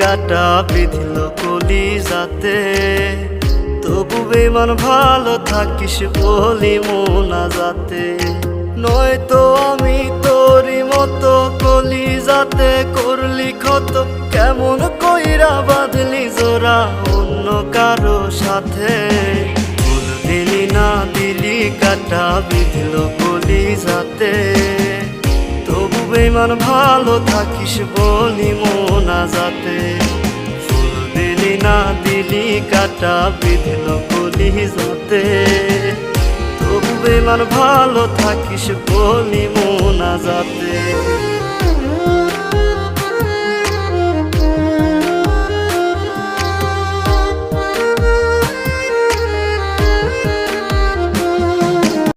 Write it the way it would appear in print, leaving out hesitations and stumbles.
কাটা বিধিল কলিজাতে, তবু বেমান ভালো থাকিস বলি মোনাজাতে। নয়তো আমি তোরই মতো কলিজাতে করলি ক্ষত, কেমন কইরা বাঁধলি জোড়া অন্য কারো সাথে। ফুল দিলি না দিলি কাটা বিধিল কলিজাতে, তবু বেমান ভালো থাকিস বলি মোনাজাতে। ফুল দিলি না দিলি কাটা বিধিল কলিজাতে, তবু বেমান ভালো থাকিস বলি মোনাজাতে।